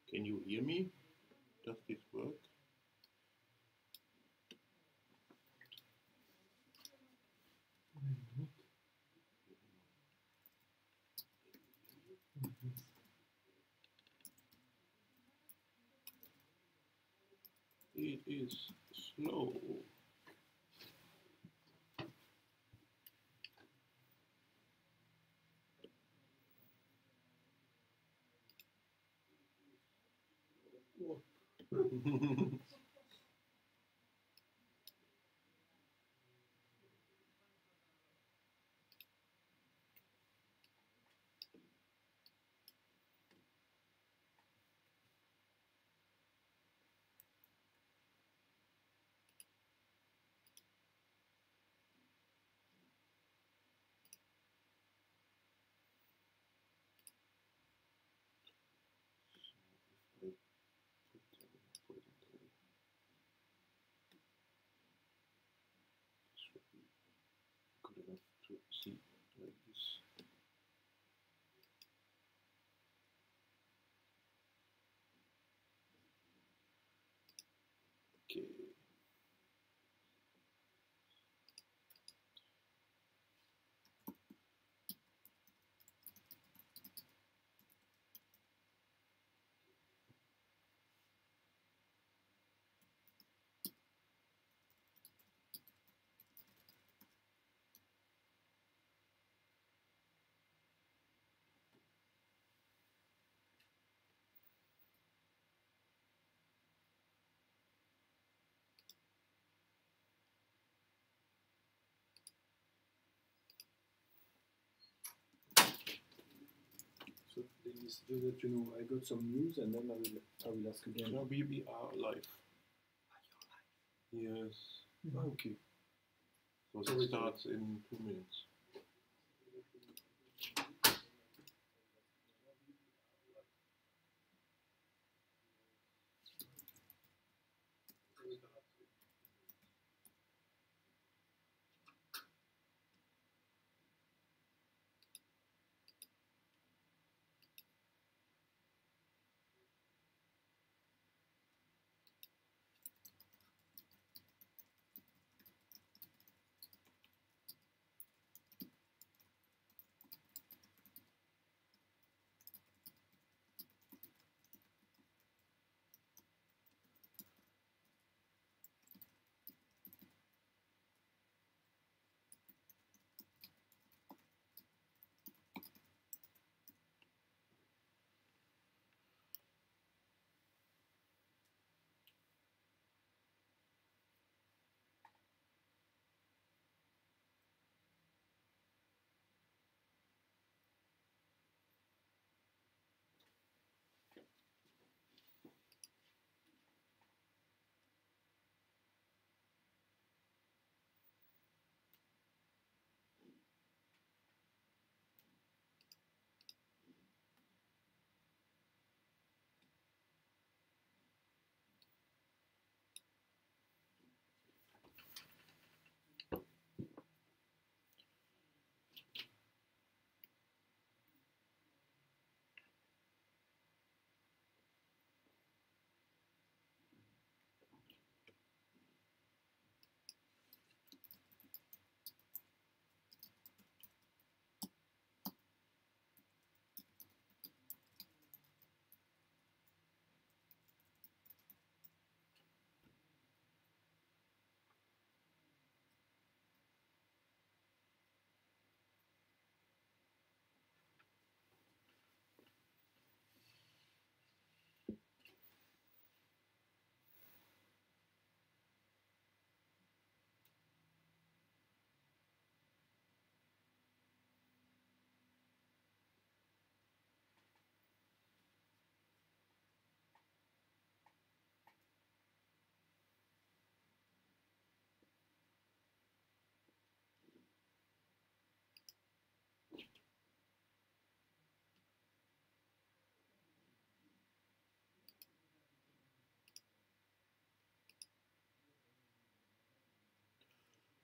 Can you hear me? Does this work? It is slow. I have to see like this. Okay. So please do that. You know, I got some news, and then I will ask again. No, we are live. Yes. Okay. So it starts in 2 minutes.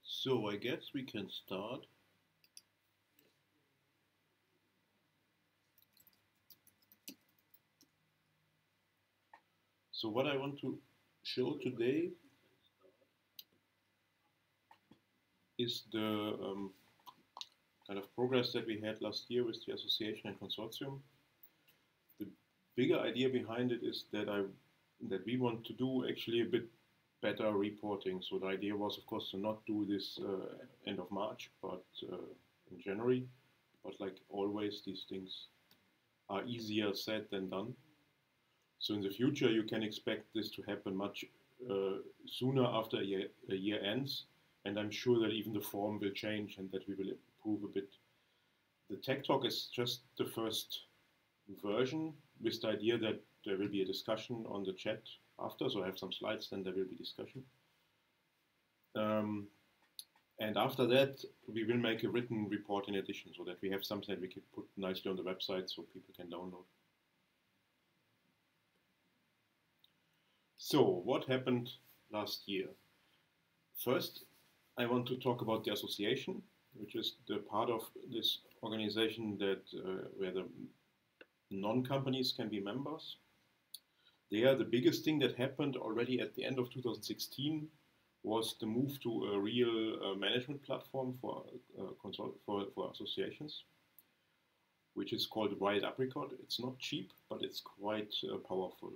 So I guess we can start. So what I want to show today is the kind of progress that we had last year with the association and consortium. The bigger idea behind it is that we want to do actually a bit better reporting. So the idea was, of course, to not do this end of March, but in January. But like always, these things are easier said than done. So in the future, you can expect this to happen much sooner after a year ends. And I'm sure that even the form will change and that we will improve a bit. The Techtalk is just the first version with the idea that there will be a discussion on the chat after. So I have some slides, then there will be discussion. And after that, we will make a written report in addition so that we have something that we can put nicely on the website so people can download. So what happened last year? First, I want to talk about the association. which is the part of this organization that where the non-companies can be members. There, the biggest thing that happened already at the end of 2016 was the move to a real management platform for associations, which is called Wild Apricot. It's not cheap, but it's quite powerful.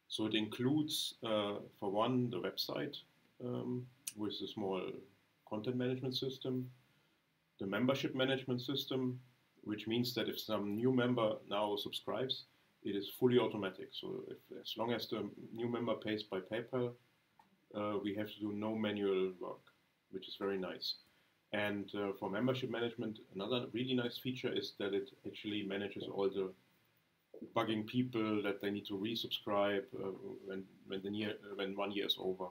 So it includes, for one, the website with a small content management system, the membership management system, which means that if some new member now subscribes, it is fully automatic. So as long as the new member pays by PayPal, we have to do no manual work, which is very nice. And for membership management, another really nice feature is that it actually manages all the bugging people that they need to resubscribe when 1 year is over,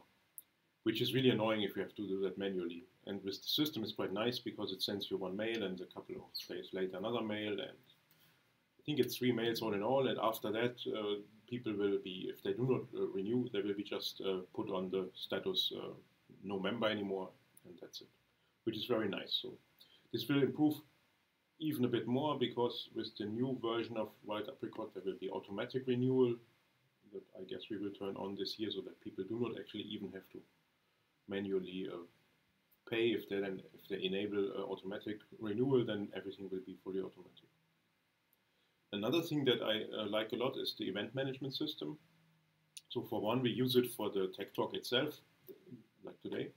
which is really annoying if you have to do that manually. And with the system, it's quite nice because it sends you one mail and a couple of days later another mail, and I think it's 3 mails all in all. And after that, people will be, if they do not renew, they will be just put on the status no member anymore, and that's it, which is very nice. So this will improve even a bit more, because with the new version of Wild Apricot, there will be automatic renewal that I guess we will turn on this year, so that people do not actually even have to manually pay. If they enable automatic renewal, then everything will be fully automatic. Another thing that I like a lot is the event management system. So for one, we use it for the Techtalk itself, like today.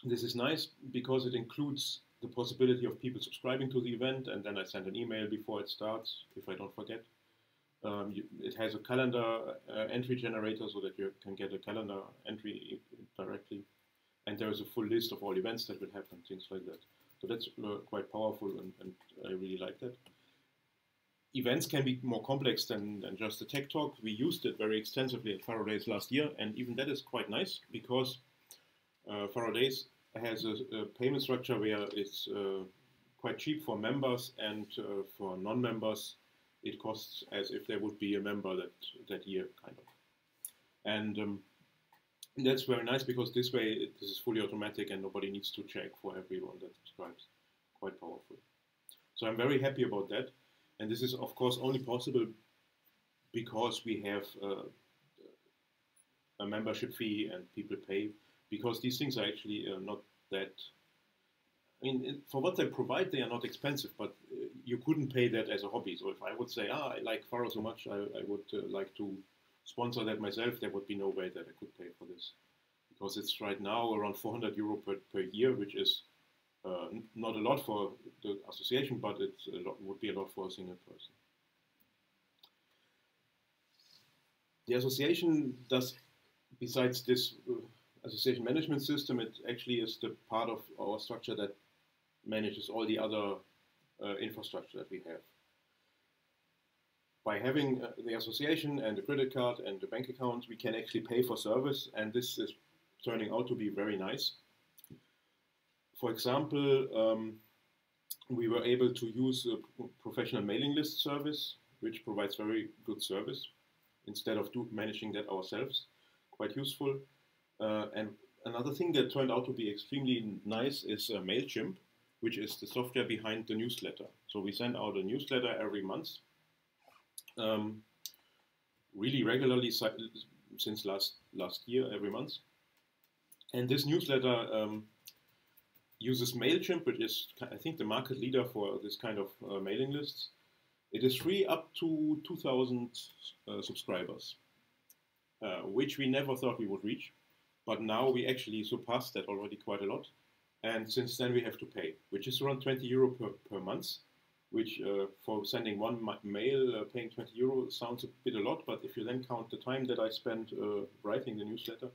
This is nice because it includes the possibility of people subscribing to the event, and then I send an email before it starts, if I don't forget. It has a calendar entry generator, so that you can get a calendar entry directly. And there is a full list of all events that will happen, things like that. So that's quite powerful, and I really like that. Events can be more complex than just the Techtalk. We used it very extensively at Faraday's last year, and even that is quite nice, because Faraday's has a payment structure where it's quite cheap for members, and for non-members it costs as if they would be a member that year, kind of. And that's very nice, because this way this is fully automatic and nobody needs to check for everyone that subscribes. Quite powerful. So I'm very happy about that. And this is of course only possible because we have a membership fee and people pay, because these things are actually not that, I mean, for what they provide, they are not expensive, but you couldn't pay that as a hobby. So if I would say, I like Pharo so much, I would like to sponsor that myself, there would be no way that I could pay for this. Because it's right now around 400 euro per year, which is not a lot for the association, but it's would be a lot for a single person. The association does, besides this association management system, it actually is the part of our structure that manages all the other infrastructure that we have. By having the association and the credit card and the bank account, we can actually pay for service, and this is turning out to be very nice. For example, we were able to use a professional mailing list service, which provides very good service, instead of managing that ourselves. Quite useful. And another thing that turned out to be extremely nice is MailChimp, which is the software behind the newsletter. So we send out a newsletter every month, really regularly since last year, every month. And this newsletter uses MailChimp, which is, I think, the market leader for this kind of mailing lists. It is free up to 2,000 subscribers, which we never thought we would reach. But now we actually surpassed that already quite a lot. And since then we have to pay, which is around 20 euro per month, which for sending one mail, paying 20 euro sounds a bit a lot, but if you then count the time that I spent writing the newsletter,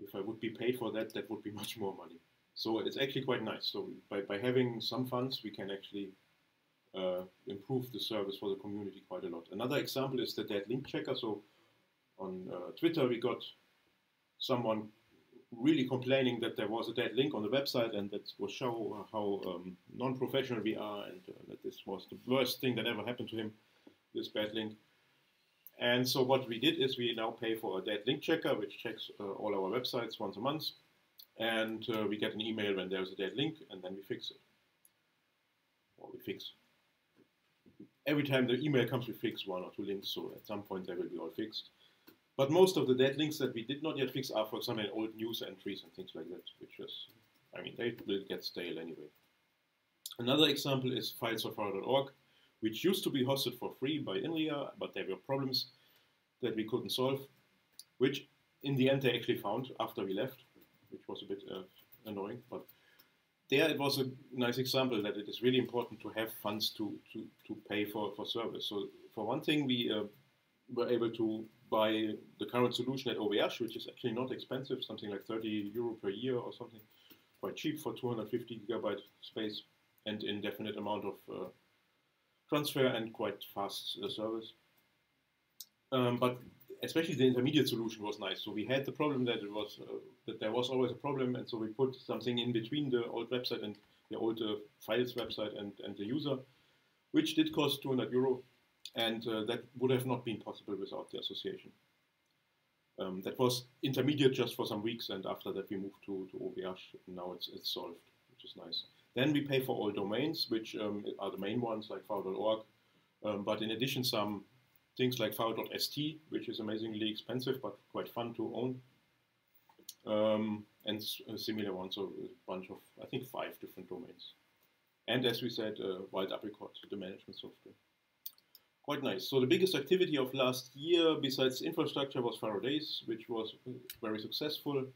if I would be paid for that, that would be much more money. So it's actually quite nice. So by having some funds, we can actually improve the service for the community quite a lot. Another example is the dead link checker. So on Twitter, we got someone really complaining that there was a dead link on the website, and that will show how non-professional we are, and that this was the worst thing that ever happened to him, this bad link. And so what we did is we now pay for a dead link checker, which checks all our websites once a month. and we get an email when there's a dead link, and then we fix it. Or we fix. Every time the email comes, we fix 1 or 2 links, so at some point they will be all fixed. But most of the dead links that we did not yet fix are, for example, old news entries and things like that, which is, I mean, they will get stale anyway. Another example is files.pharo.org, which used to be hosted for free by INRIA, but there were problems that we couldn't solve, which in the end they actually found after we left, which was a bit annoying. But there it was a nice example that it is really important to have funds to pay for service. So for one thing, we were able to buy the current solution at OVH, which is actually not expensive, something like 30 euro per year or something, quite cheap for 250 gigabyte space and indefinite amount of transfer and quite fast service. But especially the intermediate solution was nice. So we had the problem that it was that there was always a problem, and so we put something in between the old website and the old files website and the user, which did cost 200 euro, and that would have not been possible without the association. That was intermediate just for some weeks, and after that we moved to OVH, and now it's solved, which is nice. Then we pay for all domains, which are the main ones like Pharo.org, but in addition some things like Pharo.st, which is amazingly expensive but quite fun to own, and similar ones, so a bunch of, I think, 5 different domains. And as we said, Wild Apricot, the management software. Quite nice. So the biggest activity of last year, besides infrastructure, was Faraday's, which was very successful.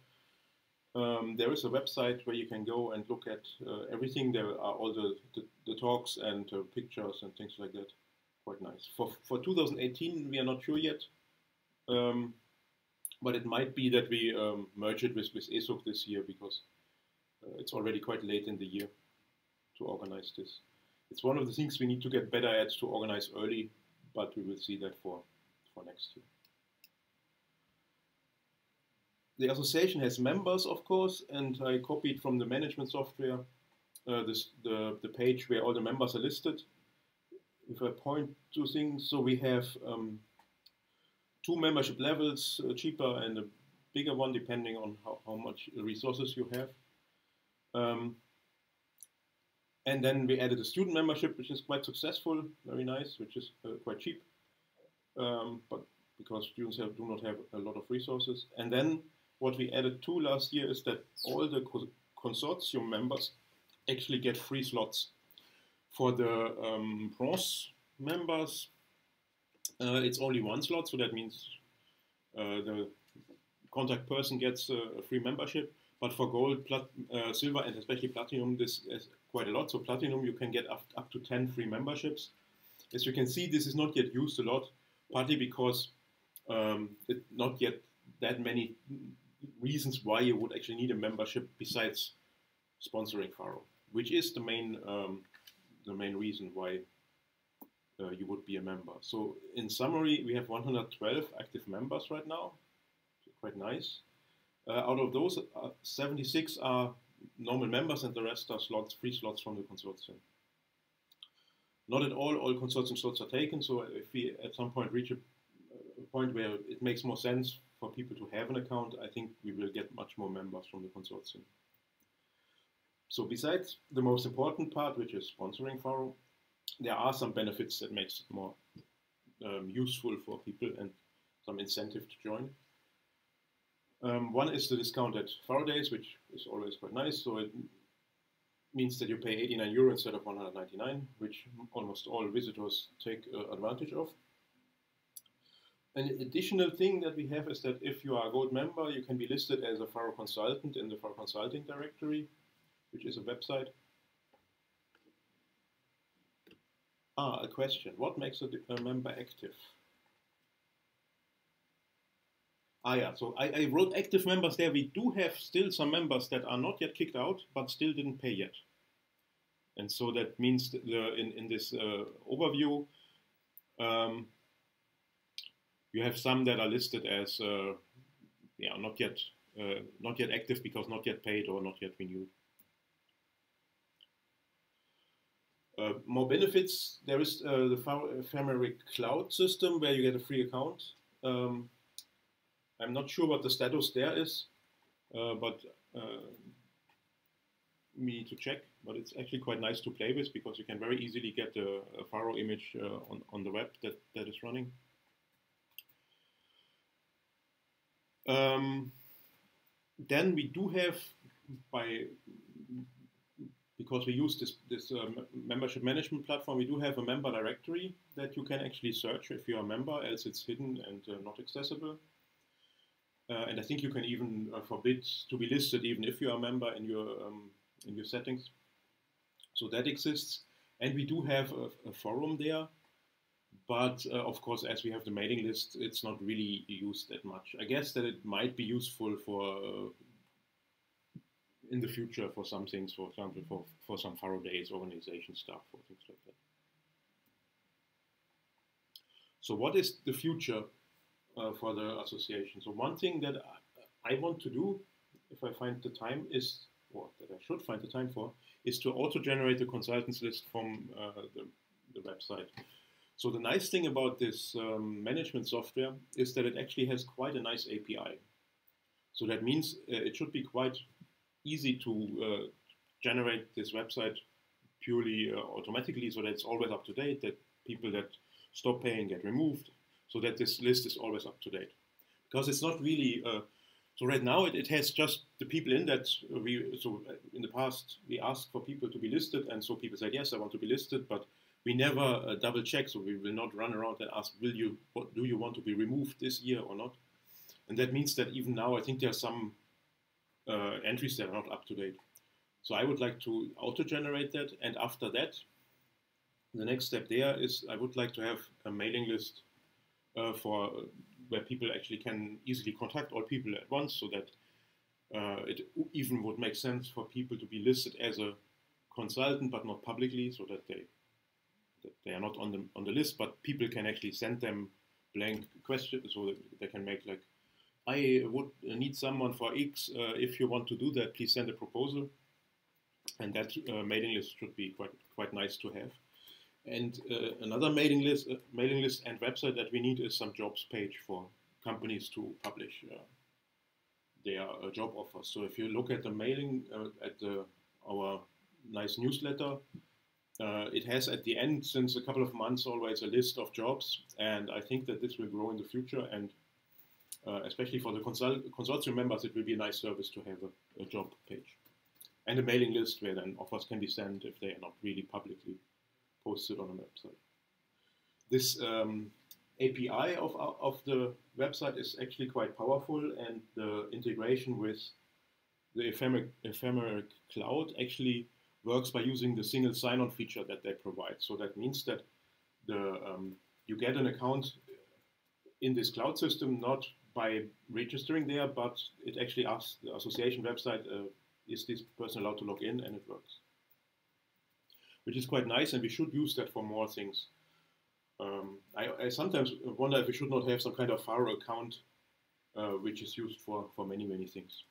There is a website where you can go and look at everything. There are all the talks and pictures and things like that. Quite nice. For 2018, we are not sure yet, but it might be that we merge it with ESOC this year, because it's already quite late in the year to organize this. It's one of the things we need to get better at, to organize early, but we will see that for next year. The association has members, of course, and I copied from the management software the page where all the members are listed. If I point to things, so we have 2 membership levels, cheaper and a bigger one, depending on how much resources you have. And then we added a student membership, which is quite successful, very nice, which is quite cheap, but because students do not have a lot of resources. And then what we added to last year is that all the consortium members actually get free slots. For the bronze members, it's only 1 slot, so that means the contact person gets a free membership. But for gold, silver, and especially platinum, this is quite a lot. So platinum, you can get up to 10 free memberships. As you can see, this is not yet used a lot, partly because not yet that many reasons why you would actually need a membership besides sponsoring Pharo, which is the main reason why you would be a member. So in summary, we have 112 active members right now, quite nice. Out of those, 76 are normal members, and the rest are free slots from the consortium. Not at all consortium slots are taken, so if we at some point reach a point where it makes more sense for people to have an account, I think we will get much more members from the consortium. So besides the most important part, which is sponsoring Pharo, there are some benefits that makes it more useful for people and some incentive to join. One is the discount at Faraday's, which is always quite nice. So it means that you pay 89 euro instead of 199, which almost all visitors take advantage of. An additional thing that we have is that if you are a gold member, you can be listed as a Pharo consultant in the Pharo Consulting directory, which is a website. A question. What makes a member active? Yeah, so I wrote active members there. We do have still some members that are not yet kicked out, but still didn't pay yet. And so that means that in this overview, you have some that are listed as not yet active because not yet paid or not yet renewed. More benefits. There is the Memorycloud system where you get a free account. I'm not sure what the status there is, but me to check, but it's actually quite nice to play with because you can very easily get a Pharo image on the web that is running. Then we do have, because we use this membership management platform, we do have a member directory that you can actually search if you're a member, else it's hidden and not accessible. And I think you can even forbid to be listed even if you're a member in your settings. So that exists. And we do have a forum there. But of course, as we have the mailing list, it's not really used that much. I guess that it might be useful for in the future for some things, for example, for some Faraday's organization stuff or things like that. So what is the future for the association? So one thing that I want to do, if I find the time, is, or that I should find the time for, is to auto-generate the consultants list from the website. So the nice thing about this management software is that it actually has quite a nice API. So that means it should be quite easy to generate this website purely automatically, so that it's always up to date, that people that stop paying get removed, so that this list is always up to date. Because it's not really, so right now it has just the people in that, so in the past we asked for people to be listed, and so people said, yes, I want to be listed, but we never double check, so we will not run around and ask, do you want to be removed this year or not? And that means that even now I think there are some entries that are not up to date. So I would like to auto-generate that, and after that, the next step there is I would like to have a mailing list for where people actually can easily contact all people at once, so that it even would make sense for people to be listed as a consultant, but not publicly, so that they are not on the list, but people can actually send them blank questions, so that they can make like, I would need someone for X. If you want to do that, please send a proposal. And that mailing list should be quite nice to have. And another mailing list and website that we need is some jobs page for companies to publish their job offers. So if you look at the mailing at our nice newsletter, it has at the end, since a couple of months, always a list of jobs, and I think that this will grow in the future, and especially for the consortium members, it will be a nice service to have a job page and a mailing list where then offers can be sent if they are not really publicly posted on a website. This API of the website is actually quite powerful, and the integration with the Memorycloud actually works by using the single sign-on feature that they provide. So that means that you get an account in this cloud system not by registering there, but it actually asks the association website, is this person allowed to log in, and it works. Which is quite nice, and we should use that for more things. I sometimes wonder if we should not have some kind of Pharo account which is used for many, many things.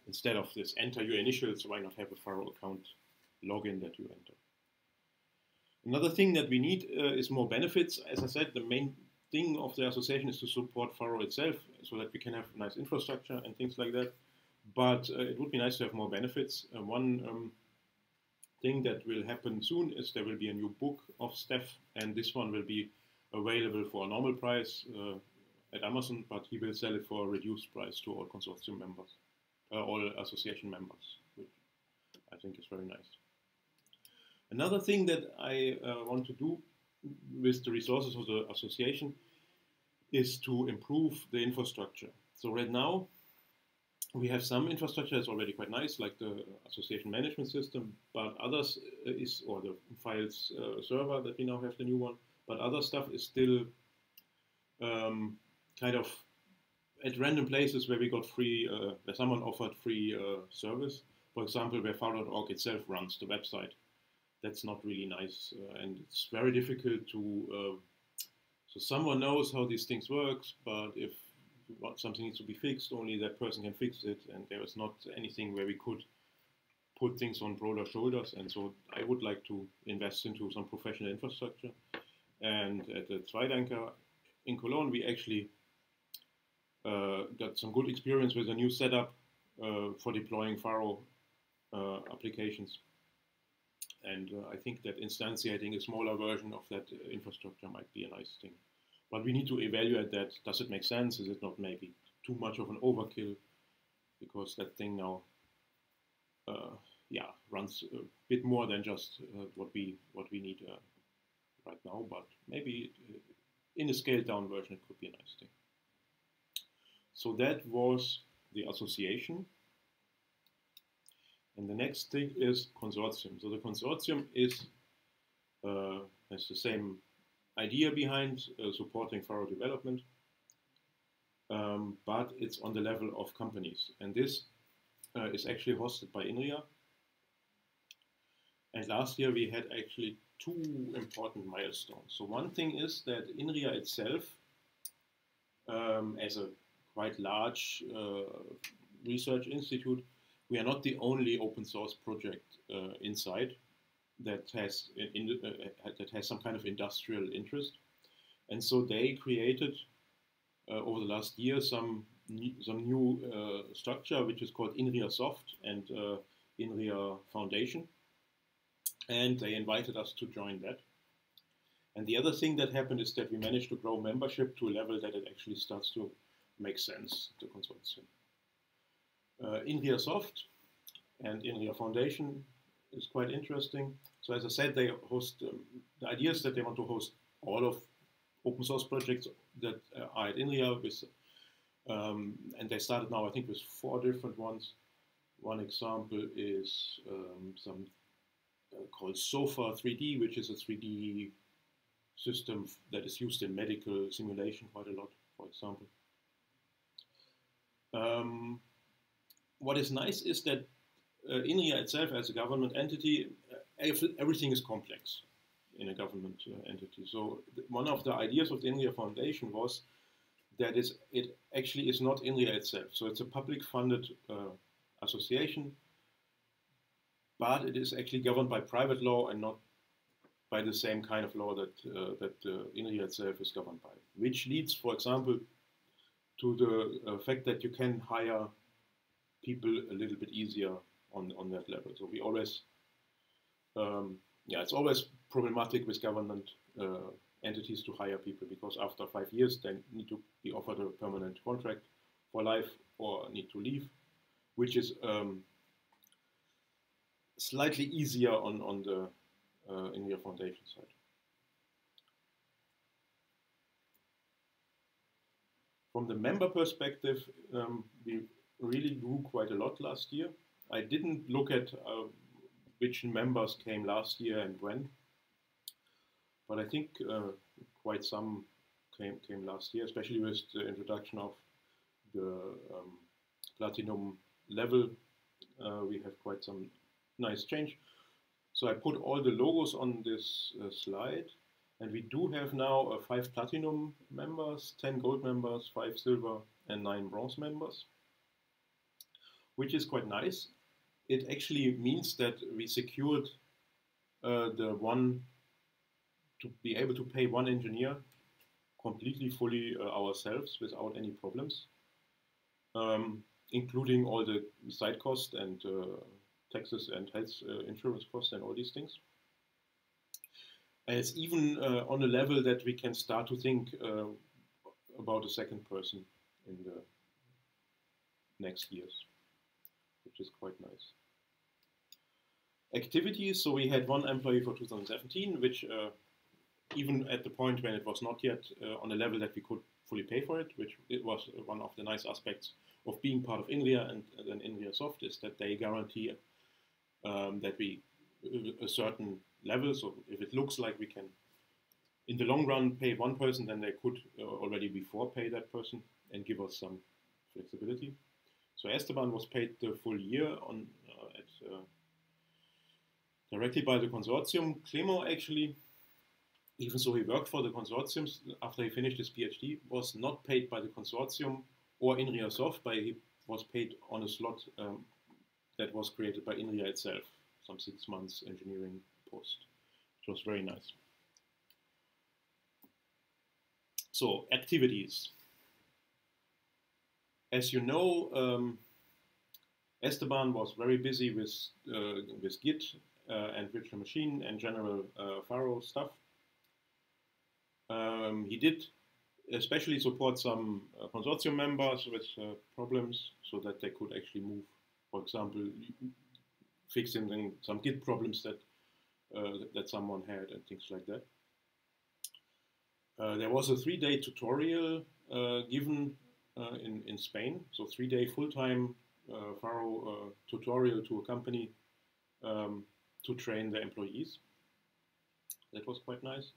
Instead of this enter your initials, why not have a Pharo account login that you enter? Another thing that we need is more benefits. As I said, the main thing of the association is to support Pharo itself, so that we can have nice infrastructure and things like that. But it would be nice to have more benefits. One thing that will happen soon is there will be a new book of Steph, and this one will be available for a normal price at Amazon, but he will sell it for a reduced price to all consortium members, all association members, which I think is very nice. Another thing that I want to do with the resources of the association is to improve the infrastructure. So right now, we have some infrastructure that's already quite nice, like the association management system, but others or the files server that we now have, the new one, but other stuff is still kind of at random places where we got free, where someone offered free service. For example, where Pharo.org itself runs the website. That's not really nice, and it's very difficult to, so someone knows how these things work, but if something needs to be fixed, only that person can fix it, and there is not anything where we could put things on broader shoulders. And so I would like to invest into some professional infrastructure. And at the Zweidenker in Cologne, we actually got some good experience with a new setup for deploying Pharo applications. And I think that instantiating a smaller version of that infrastructure might be a nice thing. But we need to evaluate that. Does it make sense? Is it not maybe too much of an overkill? Because that thing now, yeah, runs a bit more than just what we need right now. But maybe in a scaled down version, it could be a nice thing. So that was the association. And the next thing is consortium. So the consortium is has the same idea behind supporting Pharo development, but it's on the level of companies. And this is actually hosted by INRIA. And last year we had actually two important milestones. So one thing is that INRIA itself, as a quite large research institute, we are not the only open source project inside that has some kind of industrial interest, and so they created over the last year some new structure which is called INRIA Soft and INRIA Foundation, and they invited us to join that. And the other thing that happened is that we managed to grow membership to a level that it actually starts to make sense, the consortium. INRIA Soft and INRIA Foundation is quite interesting. So as I said, they host, the idea is that they want to host all of open source projects that are at INRIA with, and they started now, I think, with 4 different ones. One example is some called SOFA 3D, which is a 3D system that is used in medical simulation quite a lot, for example. What is nice is that INRIA itself, as a government entity, everything is complex in a government entity. So one of the ideas of the INRIA Foundation was that it actually is not INRIA itself. So it's a public funded association, but it is actually governed by private law and not by the same kind of law that INRIA itself is governed by, which leads, for example, to the fact that you can hire people a little bit easier on that level. So we always, yeah, it's always problematic with government entities to hire people, because after 5 years they need to be offered a permanent contract for life or need to leave, which is slightly easier on the INRIA Foundation side. From the member perspective, we really grew quite a lot last year. I didn't look at which members came last year and when, but I think quite some came last year, especially with the introduction of the platinum level. We have quite some nice change. So I put all the logos on this slide, and we do have now 5 platinum members, 10 gold members, 5 silver, and 9 bronze members, which is quite nice. It actually means that we secured the one to be able to pay one engineer completely fully ourselves without any problems, including all the side costs and taxes and health insurance costs and all these things. And it's even on a level that we can start to think about a second person in the next years, which is quite nice. Activities, so we had 1 employee for 2017, which even at the point when it was not yet on a level that we could fully pay for it, which it was one of the nice aspects of being part of INRIA and then INRIA Soft, is that they guarantee that we a certain level. So if it looks like we can, in the long run, pay one person, then they could already before pay that person and give us some flexibility. So Esteban was paid the full year on directly by the consortium. Clément actually, even though he worked for the consortiums after he finished his PhD, was not paid by the consortium or INRIA Soft, but he was paid on a slot that was created by INRIA itself, some 6 months engineering post, which was very nice. So, activities. As you know, Esteban was very busy with Git and virtual machine and general Pharo stuff. He did especially support some consortium members with problems so that they could actually move, for example, fixing some Git problems that someone had and things like that. There was a 3-day tutorial given in Spain, so 3-day full-time Pharo tutorial to a company to train the employees. That was quite nice.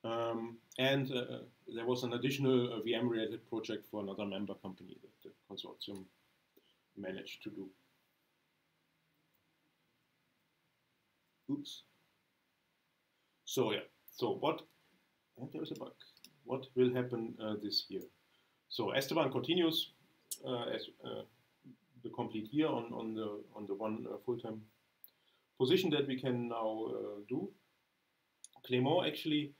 And there was an additional VM-related project for another member company that the consortium managed to do. Oops. So yeah, so what, and there's a bug. What will happen this year? So Esteban continues as the complete year on the one full-time position that we can now do. Clément actually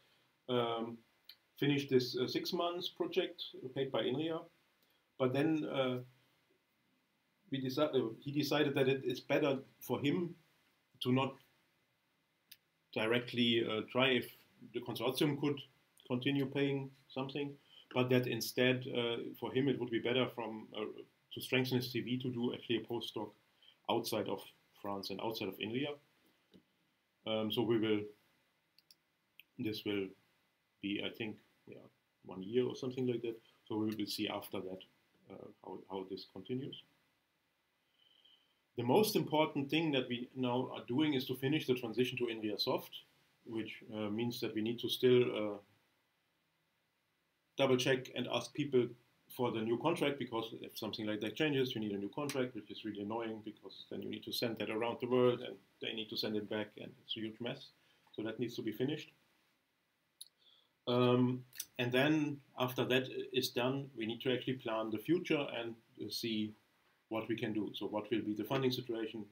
finished this 6 months project paid by INRIA, but then he decided that it's better for him to not directly try if the consortium could continue paying something, but that instead for him it would be better to strengthen his CV to do actually a postdoc outside of France and outside of INRIA. So this will be, I think, 1 year or something like that. So we will see after that how this continues. The most important thing that we now are doing is to finish the transition to INRIA Soft, which means that we need to still double check and ask people for the new contract, because if something like that changes, you need a new contract, which is really annoying because then you need to send that around the world and they need to send it back and it's a huge mess. So that needs to be finished. And then after that is done, we need to actually plan the future and see what we can do. So what will be the funding situation?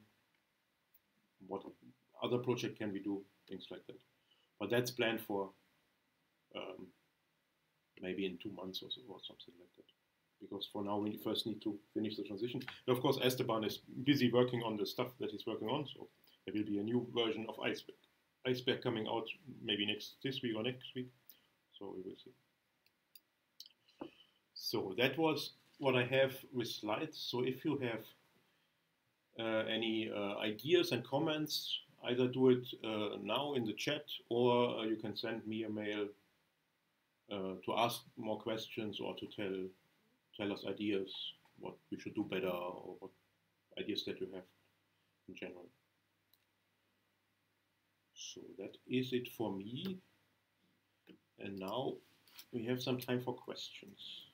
What other project can we do? Things like that. But that's planned for maybe in 2 months or something like that. Because for now we first need to finish the transition. And of course Esteban is busy working on the stuff that he's working on. So there will be a new version of Iceberg coming out maybe this week or next week. So we will see. So that was what I have with slides. So if you have any ideas and comments, either do it now in the chat, or you can send me a mail to ask more questions or to tell us ideas, what we should do better, or what ideas that you have in general. So that is it for me. And now we have some time for questions.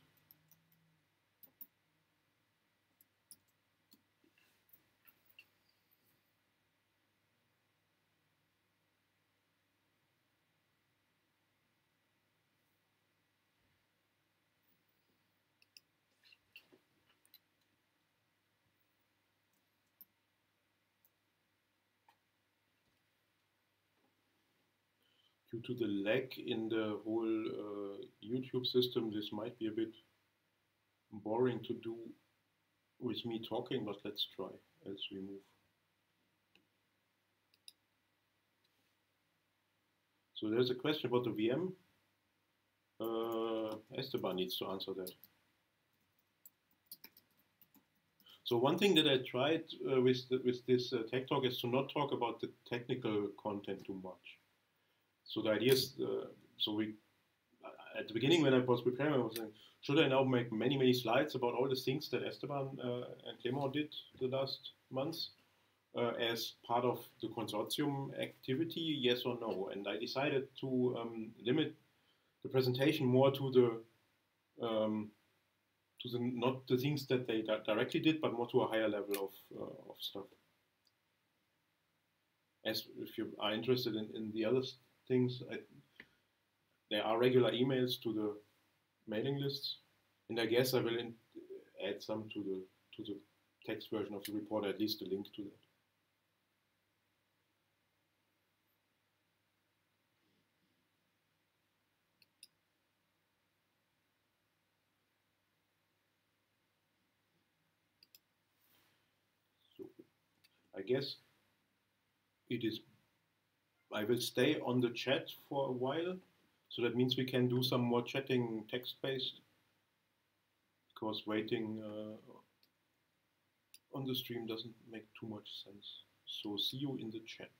Due to the lag in the whole YouTube system, this might be a bit boring to do with me talking, but let's try as we move. So there's a question about the VM. Esteban needs to answer that. So one thing that I tried with this Techtalk is to not talk about the technical content too much. So the idea is, at the beginning when I was preparing, I was saying, should I now make many slides about all the things that Esteban and Clément did the last months as part of the consortium activity, yes or no? And I decided to limit the presentation more to the not the things that they directly did, but more to a higher level of stuff. As if you are interested in the other things, there are regular emails to the mailing lists, and I guess I will add some to the text version of the report, at least a link to that. I guess it is. I will stay on the chat for a while, so that means we can do some more chatting text-based, because waiting on the stream doesn't make too much sense. So see you in the chat.